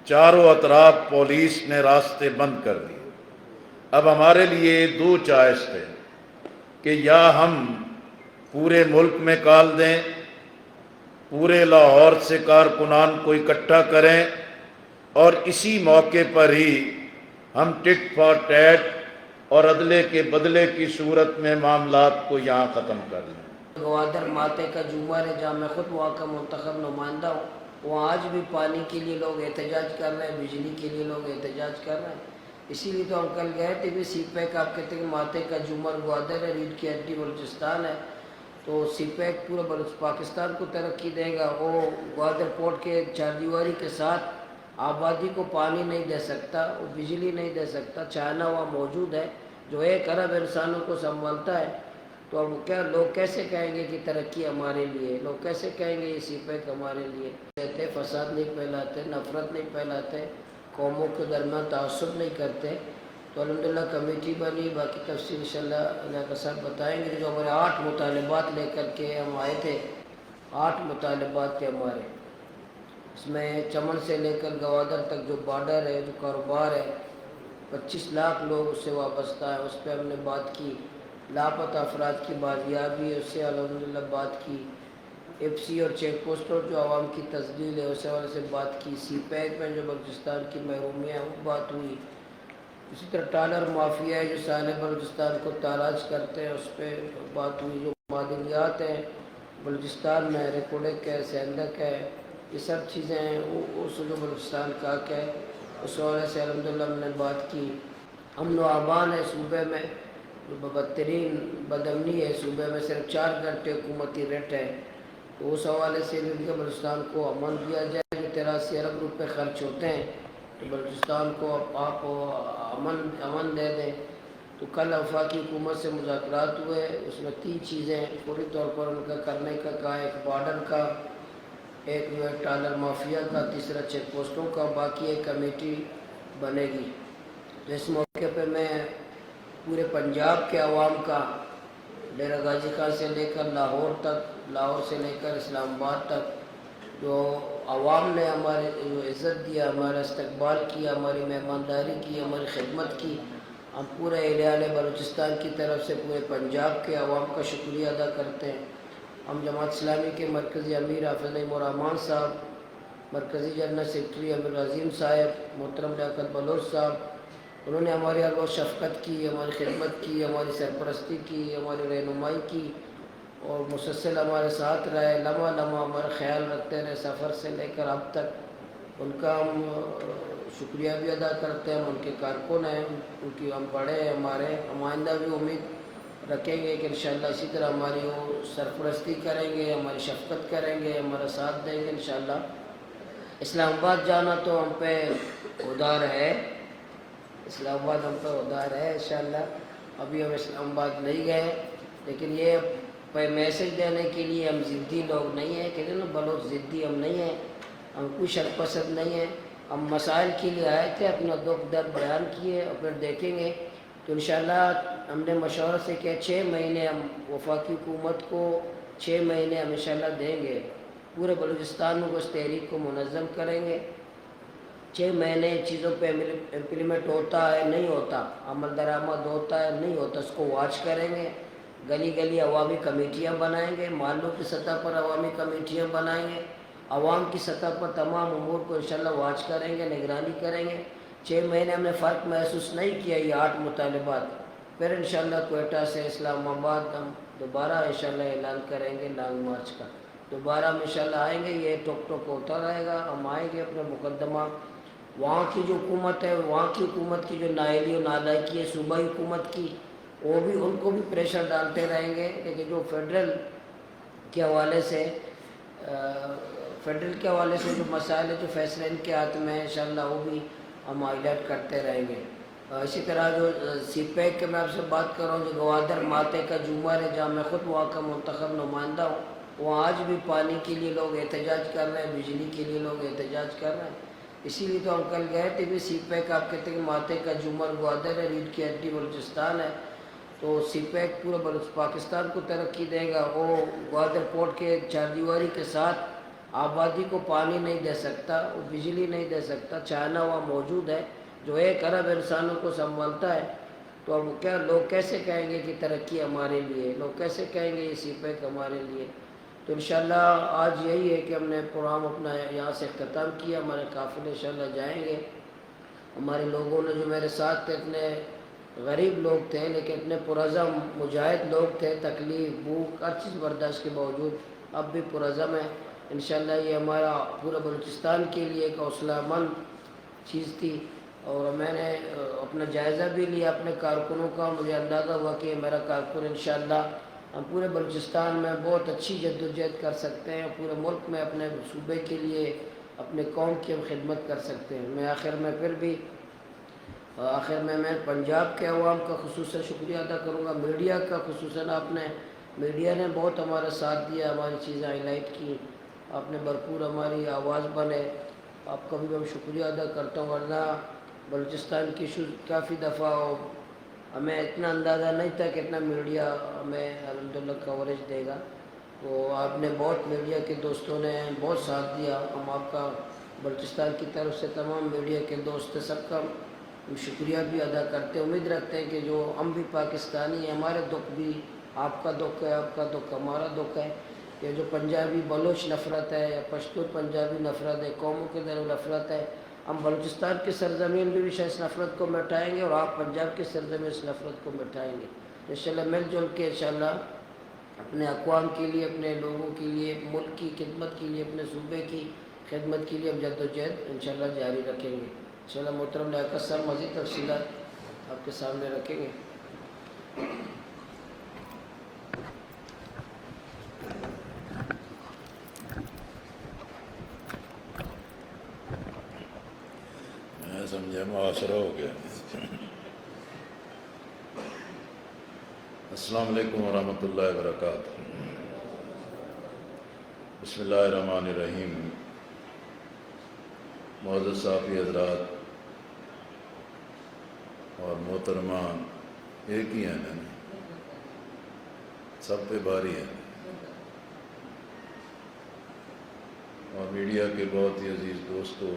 چاروں اطراف پولیس نے راستے بند کر دیے۔ اب ہمارے لیے دو چوائس ہے کہ یا ہم پورے ملک میں کال دیں، پورے لاہور سے کارکنان کو اکٹھا کریں اور اسی موقع پر ہی ہم ٹٹ فار ٹیٹ اور عدلے کے بدلے کی صورت میں معاملات کو یہاں ختم کر لیں۔ گوادر ماتے کا جمعہ ہے جہاں میں خود وہاں کا منتخب نمائندہ ہوں، وہاں آج بھی پانی کے لیے لوگ احتجاج کر رہے ہیں، بجلی کے لیے لوگ احتجاج کر رہے ہیں۔ اسی لیے تو ہم کل گئے تھے بھی سی پیک، آپ کہتے ہیں کہ ماتے کا جمعہ گوادر ہے، ریڑھ کی ہڈی بلوچستان ہے، تو سی پیک پورا پاکستان کو ترقی دے گا۔ وہ گوادر پورٹ کے چار دیواری کے ساتھ آبادی کو پانی نہیں دے سکتا، وہ بجلی نہیں دے سکتا۔ چائنا وہاں موجود ہے جو 1 ارب انسانوں کو سنبھالتا ہے، تو اب کیا لوگ کیسے کہیں گے کہ ترقی ہمارے لیے؟ لوگ کیسے کہیں گے یہ سی پیک ہمارے لیے؟ کہتے فساد نہیں پھیلاتے، نفرت نہیں پھیلاتے، قوموں کے درمیان تعصب نہیں کرتے۔ تو الحمدللہ کمیٹی بنی، باقی تفصیل انشاءاللہ اللہ کا صاحب بتائیں گے۔ جو ہمارے 8 مطالبات لے کر کے ہم آئے تھے، 8 مطالبات تھے ہمارے، اس میں چمن سے لے کر گوادر تک جو بارڈر ہے، جو کاروبار ہے، 25 لاکھ لوگ اس سے وابستہ ہیں، اس پہ ہم نے بات کی۔ لاپتہ افراد کی بازیابی ہے، اس سے الحمدللہ بات کی۔ ایف سی اور چیک پوسٹوں جو عوام کی تسجیل ہے اس حوالے سے بات کی۔ سی پیک میں جو بلوچستان کی محرومیاں ہیں وہ بات ہوئی۔ اسی طرح ٹالر مافیا ہے جو ساحل بلوچستان کو تاراج کرتے ہیں، اس پہ بات ہوئی۔ جو معدنیات ہیں بلوچستان میں، ریکوڈک ہے، سینڈک ہے، یہ سب چیزیں ہیں، اس جو بلوچستان کا حق ہے، اس حوالے سے الحمدللہ ہم نے بات کی۔ امن و امان ہے صوبے میں، جو بدترین بدامنی ہے صوبے میں، صرف 4 گھنٹے حکومتی ریٹ ہے، تو اس حوالے سے بھی ان کے بلوچستان کو امن دیا جائے۔ جو 83 ارب روپے خرچ ہوتے ہیں تو بلوچستان کو آپ امن دے دیں۔ تو کل وفاقی حکومت سے مذاکرات ہوئے، اس میں 3 چیزیں پوری طور پر ان کا کرنے کا کہا، ایک بارڈر کا، ایک ٹالر مافیا کا، تیسرا چیک پوسٹوں کا، باقی ایک کمیٹی بنے گی۔ اس موقع پہ میں پورے پنجاب کے عوام کا، ڈیرہ غازی خان سے لے کر لاہور تک، لاہور سے لے کر اسلام آباد تک، جو عوام نے ہمارے جو عزت دیا، ہمارا استقبال کیا، ہماری مہمانداری کی، ہماری خدمت کی، ہم پورے اہل بلوچستان کی طرف سے پورے پنجاب کے عوام کا شکریہ ادا کرتے ہیں۔ ہم جماعت اسلامی کے مرکزی امیر حافظ نعیم الرحمان صاحب، مرکزی جنرل سیکرٹری امیر عظیم صاحب، محترم لیاقت بلوچ صاحب، انہوں نے ہماری ہر روز شفقت کی، ہماری خدمت کی، ہماری سرپرستی کی، ہماری رہنمائی کی اور مسلسل ہمارے ساتھ رہے، لمحہ لمحہ ہمارا خیال رکھتے رہے، سفر سے لے کر اب تک۔ ان کا ہم شکریہ بھی ادا کرتے ہیں، ہم ان کے کارکن ہیں، ان کی ہم بڑے ہیں، ہمارے نمائندہ بھی امید رکھیں گے کہ انشاءاللہ اسی طرح ہماری وہ سرپرستی کریں گے، ہماری شفقت کریں گے، ہمارا ساتھ دیں گے انشاءاللہ۔ اسلام آباد جانا تو ہم پہ ادار ہے، اسلام آباد ہم پہ ادار ہے انشاءاللہ۔ ابھی ہم اسلام آباد نہیں گئے، لیکن یہ میسج دینے کے لیے ہم ضدی لوگ نہیں ہیں، کہتے ہیں نا بلوچ ضدی ہم نہیں ہیں، ہم کوئی شرط پسند نہیں ہیں۔ ہم مسائل کے لیے آئے تھے، اپنا دکھ درد بیان کیے، اور پھر دیکھیں گے تو انشاءاللہ ہم نے مشورہ سے کیا 6 مہینے ہم وفاقی حکومت کو 6 مہینے ہم انشاءاللہ دیں گے، پورے بلوچستان میں اس تحریک کو منظم کریں گے۔ 6 مہینے چیزوں پہ امپلیمنٹ ہوتا ہے نہیں ہوتا، عمل درآمد ہوتا ہے نہیں ہوتا، اس کو واچ کریں گے۔ گلی گلی عوامی کمیٹیاں بنائیں گے، محلوں کی سطح پر عوامی کمیٹیاں بنائیں گے، عوام کی سطح پر تمام امور کو انشاءاللہ واچ کریں گے، نگرانی کریں گے۔ 6 مہینے ہم نے فرق محسوس نہیں کیا، یہ 8 مطالبات، پھر انشاءاللہ کوئٹہ سے اسلام آباد ہم دوبارہ انشاءاللہ اعلان کریں گے لانگ مارچ کا، دوبارہ ہم انشاءاللہ آئیں گے، یہ ٹوک ٹوک ہوتا رہے گا، ہم آئیں گے اپنا مقدمہ۔ وہاں کی جو حکومت ہے، وہاں کی حکومت کی جو نااہلی و نالائکی ہے صوبائی حکومت کی، وہ بھی ان کو بھی پریشر ڈالتے رہیں گے، لیکن جو فیڈرل کے حوالے سے جو مسائل ہے، جو فیصلے ان کے ہاتھ میں انشاءاللہ وہ بھی ہم ہائی لائٹ کرتے رہیں گے۔ اسی طرح جو سی پیک کے میں آپ سے بات کر رہا ہوں، جو گوادر ماتے کا جمعہ ہے جہاں میں خود وہاں کا منتخب نمائندہ ہوں، وہاں آج بھی پانی کے لیے لوگ احتجاج کر رہے ہیں، بجلی کے لیے لوگ احتجاج کر رہے ہیں۔ اسی لیے تو ہم کل گئے تھے بھی سی پیک، آپ کہتے ہیں کہ ماتے کا جمعہ گوادر ہے، ریڑھ کی ہڈی بلوچستان ہے، تو سی پیک پورا پاکستان کو ترقی دے گا۔ وہ گوادر پورٹ کے چار دیواری کے ساتھ آبادی کو پانی نہیں دے سکتا، وہ بجلی نہیں دے سکتا، چائنا وہاں موجود ہے جو 1 ارب انسانوں کو سنبھالتا ہے، تو اب کیا لوگ کیسے کہیں گے کہ ترقی ہمارے لیے، لوگ کیسے کہیں گے یہ سی پیک ہمارے لیے؟ تو انشاءاللہ آج یہی ہے کہ ہم نے پروگرام اپنا یہاں سے اختتام کیا، ہمارے قافلے انشاءاللہ جائیں گے۔ ہمارے لوگوں نے جو میرے ساتھ تھے اتنے غریب لوگ تھے لیکن اتنے پرعزم مجاہد لوگ تھے، تکلیف بھوک ہر چیز برداشت کے باوجود اب بھی پرعزم ہے۔ انشاءاللہ یہ ہمارا پورے بلوچستان کے لیے ایک حوصلہ مند چیز تھی، اور میں نے اپنا جائزہ بھی لیا اپنے کارکنوں کا، مجھے اندازہ ہوا کہ میرا کارکن انشاءاللہ ہم پورے بلوچستان میں بہت اچھی جدوجہد کر سکتے ہیں، پورے ملک میں اپنے صوبے کے لیے اپنے قوم کی ہم خدمت کر سکتے ہیں۔ میں آخر میں پنجاب کے عوام کا خصوصاً شکریہ ادا کروں گا، میڈیا کا خصوصاً، میڈیا نے بہت ہمارا ساتھ دیا، ہماری چیزیں ہائی لائٹ کی، آپ نے بھرپور ہماری آواز بنے، آپ کا بھی میں شکریہ ادا کرتا ہوں۔ ورنہ بلوچستان کی کافی دفعہ ہمیں اتنا اندازہ نہیں تھا کہ اتنا میڈیا ہمیں الحمدللہ کوریج دے گا، تو آپ نے بہت، میڈیا کے دوستوں نے بہت ساتھ دیا، ہم آپ کا بلوچستان کی طرف سے تمام میڈیا کے دوست سب کا ہم شکریہ بھی ادا کرتے ہیں۔ امید رکھتے ہیں کہ جو ہم بھی پاکستانی ہیں، ہمارے دکھ بھی آپ کا دکھ ہے، آپ کا دکھ ہمارا دکھ ہے، کہ جو پنجابی بلوچ نفرت ہے یا پشتو پنجابی نفرت ہے، قوموں کے درمیان نفرت ہے، ہم بلوچستان کی سرزمین بھی اس نفرت کو مٹائیں گے، اور آپ پنجاب کی سرزمین اس نفرت کو مٹائیں گے۔ انشاءاللہ مل جل کے انشاءاللہ اپنے اقوام کے لیے، اپنے لوگوں کے لیے، ملک کی خدمت کے لیے، اپنے صوبے کی خدمت کے لیے ہم جد و جہد انشاءاللہ جاری رکھیں گے۔ انشاءاللہ محترم لیاقت صاحب مزید تفصیلات آپ کے سامنے رکھیں گے۔ میں سمجھا معاشرہ ہو گیا۔ السلام علیکم ورحمۃ اللہ وبرکاتہ۔ بسم اللہ الرحمن الرحیم۔ معزز صحافی حضرات اور محترمہ، ایک ہی ہیں نا، سب پہ بھاری ہے، اور میڈیا کے بہت ہی عزیز دوستوں،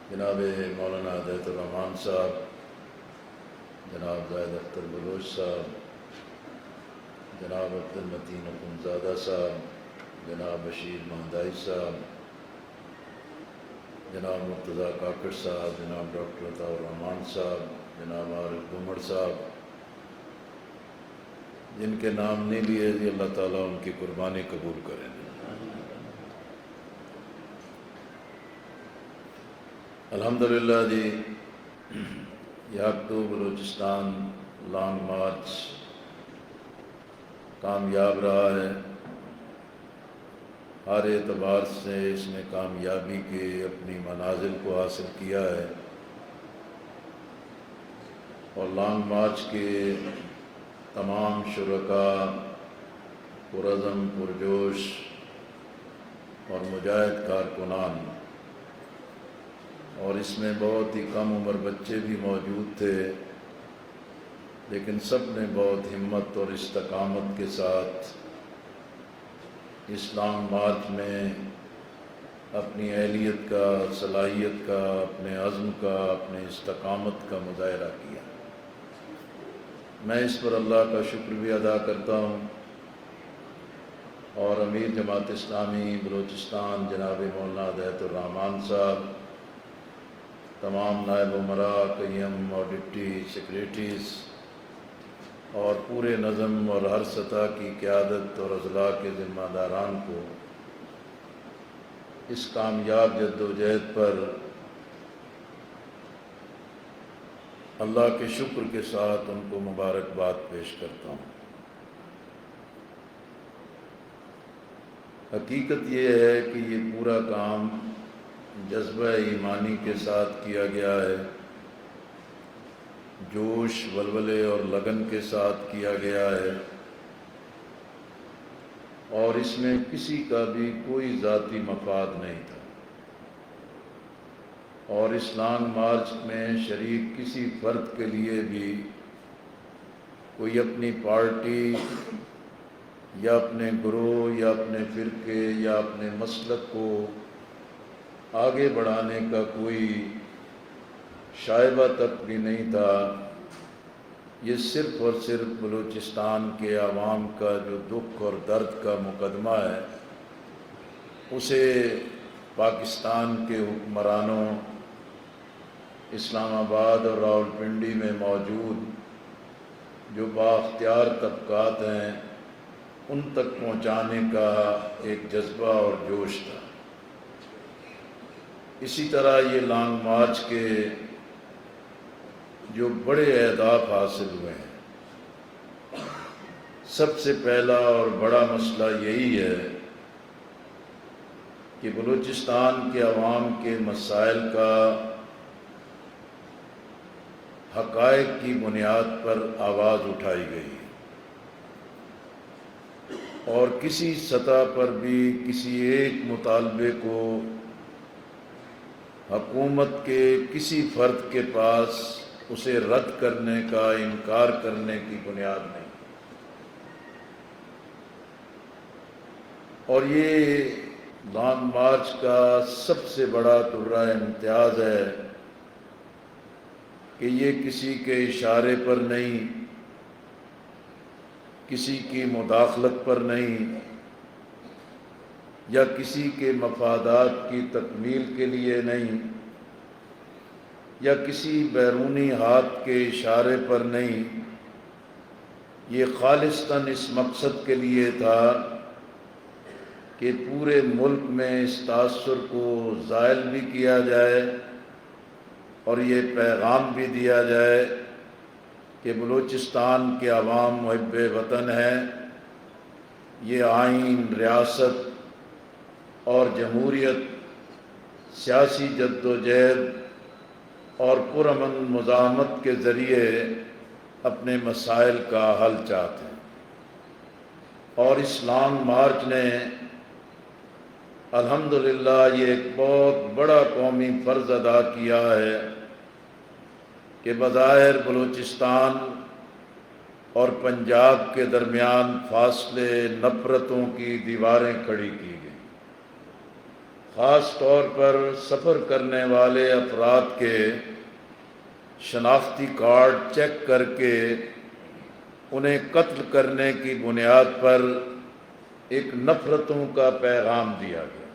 جناب مولانا ہدایت الرحمان صاحب، جناب زاہد اختر بلوچ صاحب، جناب عبد المتین اخندزادہ صاحب، جناب بشیر مہندائی صاحب، جناب مرتضیٰ کاکڑ صاحب، جناب ڈاکٹر عطاء الرحمان صاحب، جناب عارف گمڑ صاحب، جن کے نام نہیں لیے جی، اللہ تعالیٰ ان کی قربانی قبول کریں۔ الحمدللہ جی، یاکتو بلوچستان لانگ مارچ کامیاب رہا ہے، ہر اعتبار سے اس نے کامیابی کے اپنی منازل کو حاصل کیا ہے، اور لانگ مارچ کے تمام شرکاء پرعزم، پرجوش اور مجاہد کارکنان، اور اس میں بہت ہی کم عمر بچے بھی موجود تھے، لیکن سب نے بہت ہمت اور استقامت کے ساتھ اس لانگ مارچ میں اپنی اہلیت کا، صلاحیت کا، اپنے عزم کا، اپنے استقامت کا مظاہرہ کیا۔ میں اس پر اللہ کا شکر بھی ادا کرتا ہوں، اور امیر جماعت اسلامی بلوچستان جناب مولانا ہدایت الرحمان صاحب، تمام نائب امراء، قیم اور ڈپٹی سیکریٹریز اور پورے نظم اور ہر سطح کی قیادت اور اضلاع کے ذمہ داران کو اس کامیاب جدوجہد پر اللہ کے شکر کے ساتھ ان کو مبارکباد پیش کرتا ہوں۔ حقیقت یہ ہے کہ یہ پورا کام جذبہ ایمانی کے ساتھ کیا گیا ہے، جوش، ولولے اور لگن کے ساتھ کیا گیا ہے، اور اس میں کسی کا بھی کوئی ذاتی مفاد نہیں تھا، اور اس لانگ مارچ میں شریک کسی فرد کے لیے بھی کوئی اپنی پارٹی یا اپنے گروہ یا اپنے فرقے یا اپنے مسلک کو آگے بڑھانے کا کوئی شائبہ تک بھی نہیں تھا۔ یہ صرف اور صرف بلوچستان کے عوام کا جو دکھ اور درد کا مقدمہ ہے، اسے پاکستان کے حکمرانوں، اسلام آباد اور راولپنڈی میں موجود جو بااختیار طبقات ہیں، ان تک پہنچانے کا ایک جذبہ اور جوش تھا۔ اسی طرح یہ لانگ مارچ کے جو بڑے اہداف حاصل ہوئے ہیں، سب سے پہلا اور بڑا مسئلہ یہی ہے کہ بلوچستان کے عوام کے مسائل کا حقائق کی بنیاد پر آواز اٹھائی گئی اور کسی سطح پر بھی کسی ایک مطالبے کو حکومت کے کسی فرد کے پاس اسے رد کرنے کا، انکار کرنے کی بنیاد نہیں۔ اور یہ لانگ مارچ کا سب سے بڑا ترہ امتیاز ہے کہ یہ کسی کے اشارے پر نہیں، کسی کی مداخلت پر نہیں، یا کسی کے مفادات کی تکمیل کے لیے نہیں، یا کسی بیرونی ہاتھ کے اشارے پر نہیں، یہ خالصتاً اس مقصد کے لیے تھا کہ پورے ملک میں اس تاثر کو زائل بھی کیا جائے اور یہ پیغام بھی دیا جائے کہ بلوچستان کے عوام محب وطن ہیں، یہ آئین، ریاست اور جمہوریت سیاسی جدوجہد اور پرامن مزاحمت کے ذریعے اپنے مسائل کا حل چاہتے ہیں۔ اور اس لانگ مارچ نے الحمدللہ یہ ایک بہت بڑا قومی فرض ادا کیا ہے کہ بظاہر بلوچستان اور پنجاب کے درمیان فاصلے، نفرتوں کی دیواریں کھڑی کی گئیں۔ خاص طور پر سفر کرنے والے افراد کے شناختی کارڈ چیک کر کے انہیں قتل کرنے کی بنیاد پر ایک نفرتوں کا پیغام دیا گیا،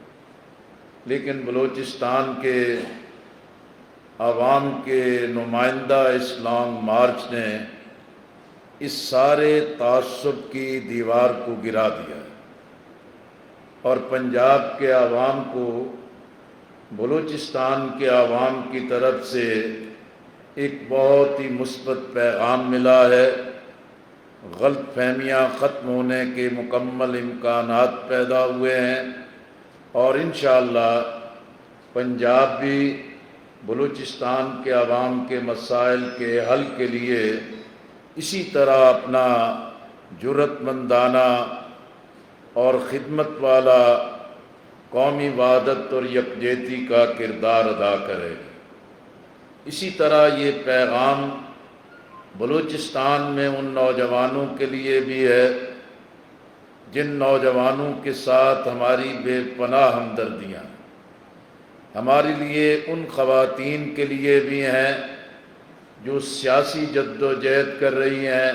لیکن بلوچستان کے عوام کے نمائندہ اس لانگ مارچ نے اس سارے تعصب کی دیوار کو گرا دیا اور پنجاب کے عوام کو بلوچستان کے عوام کی طرف سے ایک بہت ہی مثبت پیغام ملا ہے۔ غلط فہمیاں ختم ہونے کے مکمل امکانات پیدا ہوئے ہیں اور انشاءاللہ پنجاب بھی بلوچستان کے عوام کے مسائل کے حل کے لیے اسی طرح اپنا جرأت مندانہ اور خدمت والا قومی وحدت اور یکجہتی کا کردار ادا کرے۔ اسی طرح یہ پیغام بلوچستان میں ان نوجوانوں کے لیے بھی ہے جن نوجوانوں کے ساتھ ہماری بے پناہ ہمدردیاں، ہمارے لیے ان خواتین کے لیے بھی ہیں جو سیاسی جدوجہد کر رہی ہیں،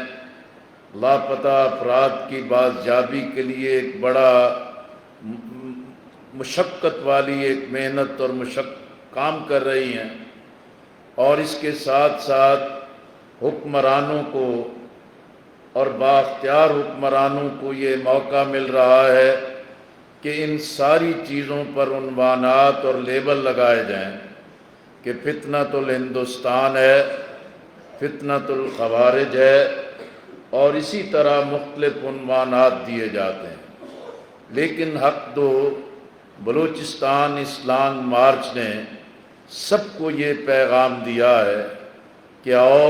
لاپتہ افراد کی بازیابی کے لیے ایک بڑا مشقت والی ایک محنت اور کام کر رہی ہیں، اور اس کے ساتھ ساتھ حکمرانوں کو اور بااختیار حکمرانوں کو یہ موقع مل رہا ہے کہ ان ساری چیزوں پر عنوانات اور لیبل لگائے جائیں کہ فتنۃ الہندوستان ہے، فتنۃ الخوارج ہے، اور اسی طرح مختلف عنوانات دیے جاتے ہیں۔ لیکن حق دو بلوچستان اس لانگ مارچ نے سب کو یہ پیغام دیا ہے کہ آؤ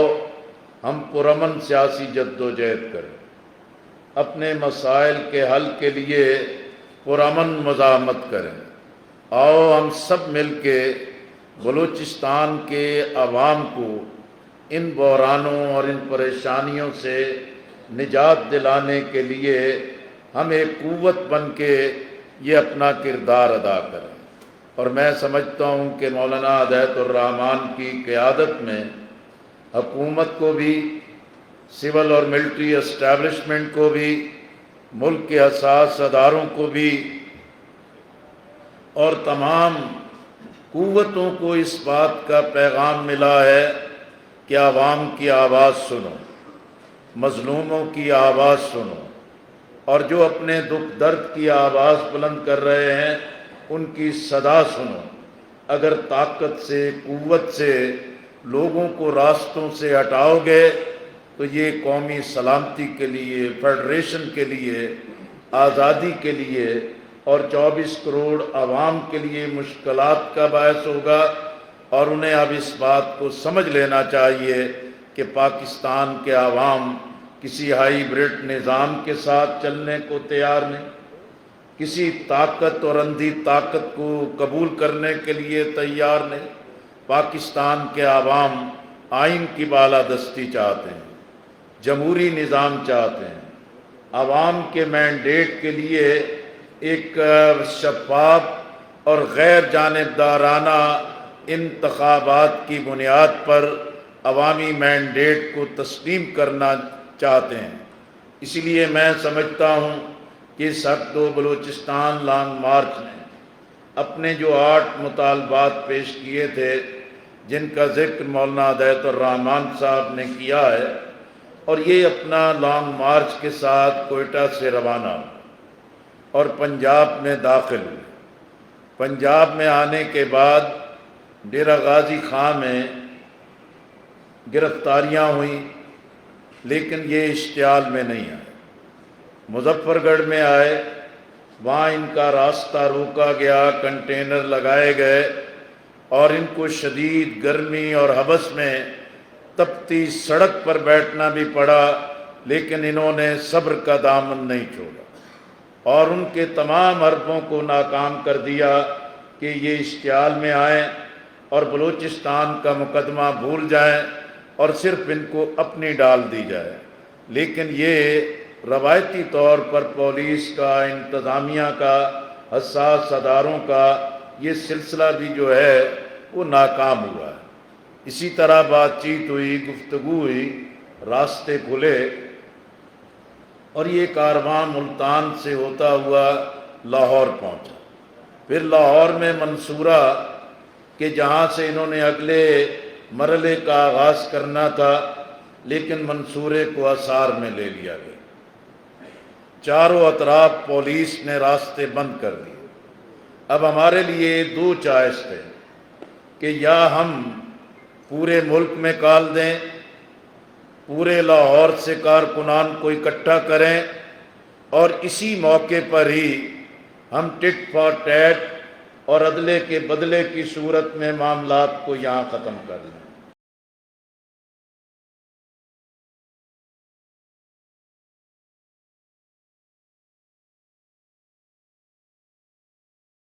ہم پرامن سیاسی جدوجہد کریں، اپنے مسائل کے حل کے لیے پرامن مزاحمت کریں، آؤ ہم سب مل کے بلوچستان کے عوام کو ان بحرانوں اور ان پریشانیوں سے نجات دلانے کے لیے ہم ایک قوت بن کے یہ اپنا کردار ادا کریں۔ اور میں سمجھتا ہوں کہ مولانا ہدایت الرحمان کی قیادت میں حکومت کو بھی، سول اور ملٹری اسٹیبلشمنٹ کو بھی، ملک کے حساس اداروں کو بھی اور تمام قوتوں کو اس بات کا پیغام ملا ہے کہ عوام کی آواز سنو، مظلوموں کی آواز سنو، اور جو اپنے دکھ درد کی آواز بلند کر رہے ہیں ان کی صدا سنو۔ اگر طاقت سے، قوت سے لوگوں کو راستوں سے ہٹاؤ گے تو یہ قومی سلامتی کے لیے، فیڈریشن کے لیے، آزادی کے لیے اور 24 کروڑ عوام کے لیے مشکلات کا باعث ہوگا۔ اور انہیں اب اس بات کو سمجھ لینا چاہیے کہ پاکستان کے عوام کسی ہائیبرڈ نظام کے ساتھ چلنے کو تیار نہیں، کسی طاقت اور اندھی طاقت کو قبول کرنے کے لیے تیار نہیں۔ پاکستان کے عوام آئین کی بالادستی چاہتے ہیں، جمہوری نظام چاہتے ہیں، عوام کے مینڈیٹ کے لیے ایک شفاف اور غیر جانبدارانہ انتخابات کی بنیاد پر عوامی مینڈیٹ کو تسلیم کرنا چاہتے ہیں۔ اسی لیے میں سمجھتا ہوں کہ اس ہفتے دو بلوچستان لانگ مارچ نے اپنے جو 8 مطالبات پیش کیے تھے، جن کا ذکر مولانا ہدایت الرحمان صاحب نے کیا ہے، اور یہ اپنا لانگ مارچ کے ساتھ کوئٹہ سے روانہ ہوئے اور پنجاب میں داخل ہوئے۔ پنجاب میں آنے کے بعد ڈیرہ غازی خان میں گرفتاریاں ہوئیں، لیکن یہ اشتعال میں نہیں آئے۔ مظفر گڑھ میں آئے، وہاں ان کا راستہ روکا گیا، کنٹینر لگائے گئے اور ان کو شدید گرمی اور حبس میں تپتی سڑک پر بیٹھنا بھی پڑا، لیکن انہوں نے صبر کا دامن نہیں چھوڑا اور ان کے تمام حربوں کو ناکام کر دیا کہ یہ اشتعال میں آئیں اور بلوچستان کا مقدمہ بھول جائیں اور صرف ان کو اپنی ڈال دی جائے۔ لیکن یہ روایتی طور پر پولیس کا، انتظامیہ کا، حساس اداروں کا یہ سلسلہ بھی جو ہے وہ ناکام ہوا ہے۔ اسی طرح بات چیت ہوئی، گفتگو ہوئی، راستے کھلے اور یہ کارواں ملتان سے ہوتا ہوا لاہور پہنچا۔ پھر لاہور میں منصورہ کہ جہاں سے انہوں نے اگلے مرحلے کا آغاز کرنا تھا، لیکن منصورے کو حصار میں لے لیا گیا۔ چاروں اطراف پولیس نے راستے بند کر دیے۔ اب ہمارے لیے 2 چوائس تھے کہ یا ہم پورے ملک میں کال دیں، پورے لاہور سے کارکنان کو اکٹھا کریں اور اسی موقع پر ہی ہم ٹٹ فار ٹیٹ اور عدلے کے بدلے کی صورت میں معاملات کو یہاں ختم کر لیں،